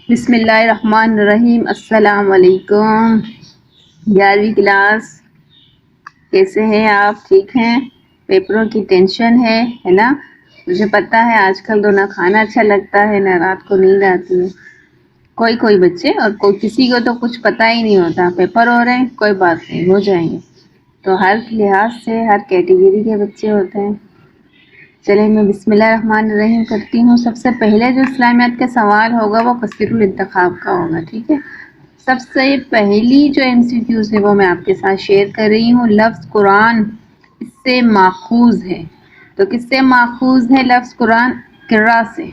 بسم اللہ الرحمن الرحیم۔ السلام علیکم 11ویں کلاس، کیسے ہیں آپ؟ ٹھیک ہیں؟ پیپروں کی ٹینشن ہے نا؟ مجھے پتہ ہے آج کل تو نہ کھانا اچھا لگتا ہے نہ رات کو نیند آتی ہے، کوئی بچے اور کسی کو تو کچھ پتہ ہی نہیں ہوتا، پیپر ہو رہے ہیں، کوئی بات نہیں، ہو جائیں گے۔ تو ہر لحاظ سے ہر کیٹیگری کے بچے ہوتے ہیں۔ چلیں میں بسم اللہ الرحمن الرحیم کرتی ہوں۔ سب سے پہلے جو اسلامیات کا سوال ہوگا وہ کثیر الانتخاب کا ہوگا، ٹھیک ہے؟ سب سے پہلی جو MCQs ہے وہ میں آپ کے ساتھ شیئر کر رہی ہوں۔ لفظ قرآن اس سے ماخوذ ہے، تو کس سے ماخوذ ہے لفظ قرآن؟ قرأ سے،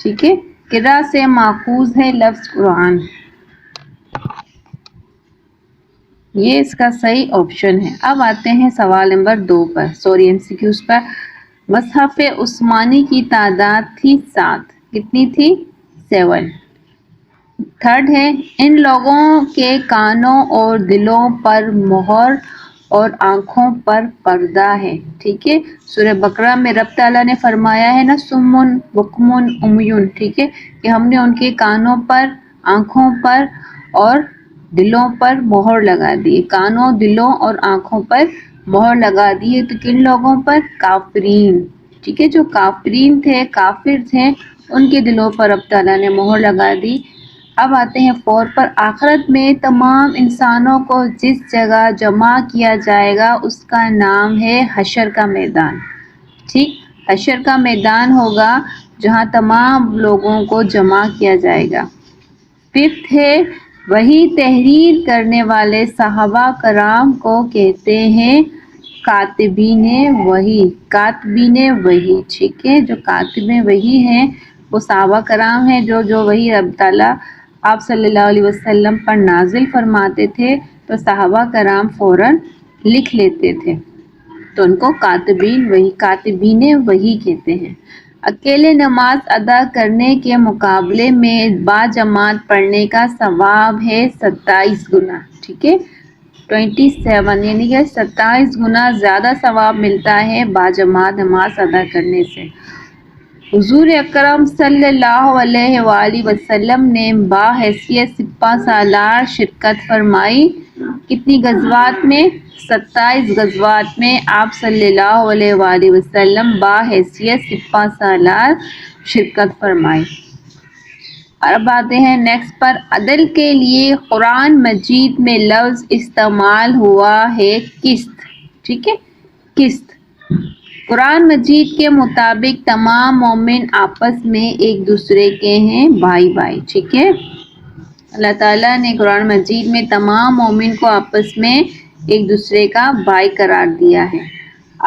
ٹھیک ہے؟ قرأ سے ماخوذ ہے لفظ قرآن، یہ اس کا صحیح آپشن ہے۔ اب آتے ہیں سوال نمبر 2 پر، MCQs پر۔ مصحف عثمانی کی تعداد تھی 7، کتنی تھی؟ 7۔ تھرڈ ہے، ان لوگوں کے کانوں اور دلوں پر مہر اور آنکھوں پر پردہ ہے، ٹھیک ہے؟ سورہ بقرہ میں رب تعالیٰ نے فرمایا ہے نا، سمن بکمن عمیون، ٹھیک ہے؟ کہ ہم نے ان کے کانوں پر، آنکھوں پر اور دلوں پر مہر لگا دی۔ کانوں، دلوں اور آنکھوں پر مہر لگا دی ہے، تو کن لوگوں پر؟ کافرین، ٹھیک ہے؟ جو کافرین تھے، کافر تھے، ان کے دلوں پر رب تعالیٰ نے مہر لگا دی۔ اب آتے ہیں 4 پر۔ آخرت میں تمام انسانوں کو جس جگہ جمع کیا جائے گا اس کا نام ہے حشر کا میدان، ٹھیک؟ حشر کا میدان ہوگا جہاں تمام لوگوں کو جمع کیا جائے گا۔ 5 ہے، وحی تحریر کرنے والے صحابہ کرام کو کہتے ہیں کاتبین وحی، کاتبین وحی، ٹھیک ہے؟ جو کاتب وحی ہیں وہ صحابہ کرام ہیں، جو وحی رب تعالیٰ آپ صلی اللہ علیہ وسلم پر نازل فرماتے تھے تو صحابہ کرام فوراً لکھ لیتے تھے، تو ان کو کاتبین وحی کہتے ہیں۔ اکیلے نماز ادا کرنے کے مقابلے میں باجماعت پڑھنے کا ثواب ہے 27 گنا، ٹھیک ہے؟ 27 یعنی کہ 27 گنا زیادہ ثواب ملتا ہے باجماعت نماز ادا کرنے سے۔ حضور اکرم صلی اللہ علیہ وآلہ وسلم نے بحیثیت سپہ سالار شرکت فرمائی، کتنی غزوات میں؟ 27 غزوات میں آپ صلی اللہ علیہ وآلہ وسلم بحیثیت سپہ سالار شرکت فرمائی۔ اب آتے ہیں نیکسٹ پر۔ عدل کے لیے قرآن مجید میں لفظ استعمال ہوا ہے قسط، ٹھیک ہے؟ قسط۔ قرآن مجید کے مطابق تمام مومن آپس میں ایک دوسرے کے ہیں بھائی، ٹھیک ہے؟ اللہ تعالیٰ نے قرآن مجید میں تمام مومن کو آپس میں ایک دوسرے کا بھائی قرار دیا ہے۔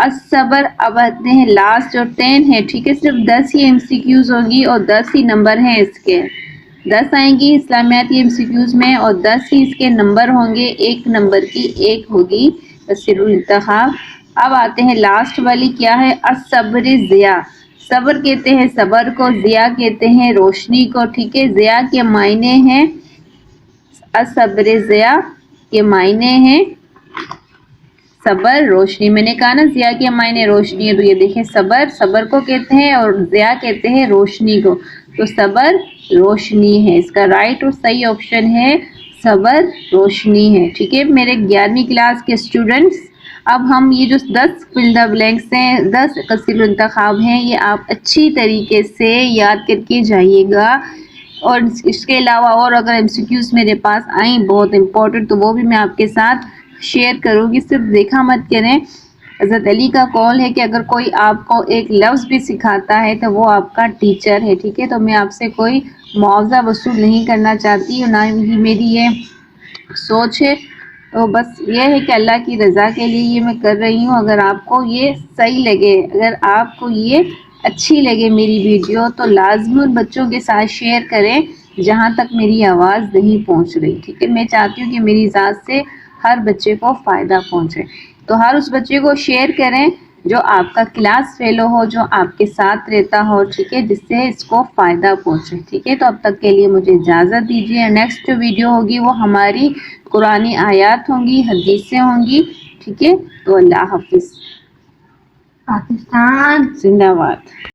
الصبر۔ اب آتے ہیں لاسٹ جو 10 ہے، ٹھیک ہے؟ صرف 10 ہی MCQs ہوگی اور 10 ہی نمبر ہیں اس کے، 10 آئیں گی اسلامیاتی MCQs میں اور 10 ہی اس کے نمبر ہوں گے، ایک نمبر کی ایک ہوگی کثیر الانتخاب۔ اب آتے ہیں لاسٹ والی، کیا ہے؟ الصبر ضیاء۔ صبر کہتے ہیں صبر کو، ضیاء کہتے ہیں روشنی کو، ٹھیک ہے؟ ضیاء کے معنی ہیں، الصبر ضیاء کے معنی ہیں صبر، روشنی۔ میں نے کہا نا ضیاء کے معنی روشنی ہے، تو یہ دیکھیں صبر کو کہتے ہیں اور ضیاء کہتے ہیں روشنی کو، تو صبر روشنی ہے، اس کا رائٹ اور صحیح آپشن ہے صبر روشنی ہے، ٹھیک ہے؟ میرے 11ویں کلاس کے اسٹوڈنٹس، اب ہم یہ جو 10 فل دا بلینکس ہیں، 10 کثیر الانتخاب ہیں، یہ آپ اچھی طریقے سے یاد کر کے جائیے گا، اور اس کے علاوہ اور اگر MCQs میرے پاس آئیں بہت امپورٹنٹ تو وہ بھی میں آپ کے ساتھ شیئر کروں گی، صرف دیکھا مت کریں۔ حضرت علی کا قول ہے کہ اگر کوئی آپ کو ایک لفظ بھی سکھاتا ہے تو وہ آپ کا ٹیچر ہے، ٹھیک ہے؟ تو میں آپ سے کوئی معاوضہ وصول نہیں کرنا چاہتی اور نہ ہی میری یہ سوچ ہے، تو بس یہ ہے کہ اللہ کی رضا کے لیے یہ میں کر رہی ہوں۔ اگر آپ کو یہ صحیح لگے، اگر آپ کو یہ اچھی لگے میری ویڈیو، تو لازمی ان بچوں کے ساتھ شیئر کریں جہاں تک میری آواز نہیں پہنچ رہی، ٹھیک ہے؟ میں چاہتی ہوں کہ میری ذات سے ہر بچے کو فائدہ پہنچے، تو ہر اس بچے کو شیئر کریں جو آپ کا کلاس فیلو ہو، جو آپ کے ساتھ رہتا ہو، ٹھیک ہے؟ جس سے اس کو فائدہ پہنچے، ٹھیک ہے؟ تو اب تک کے لیے مجھے اجازت دیجیے، نیکسٹ جو ویڈیو ہوگی وہ ہماری قرآنی آیات ہوں گی، حدیثیں ہوں گی، ٹھیک ہے؟ تو اللہ حافظ۔ پاکستان زندہ باد۔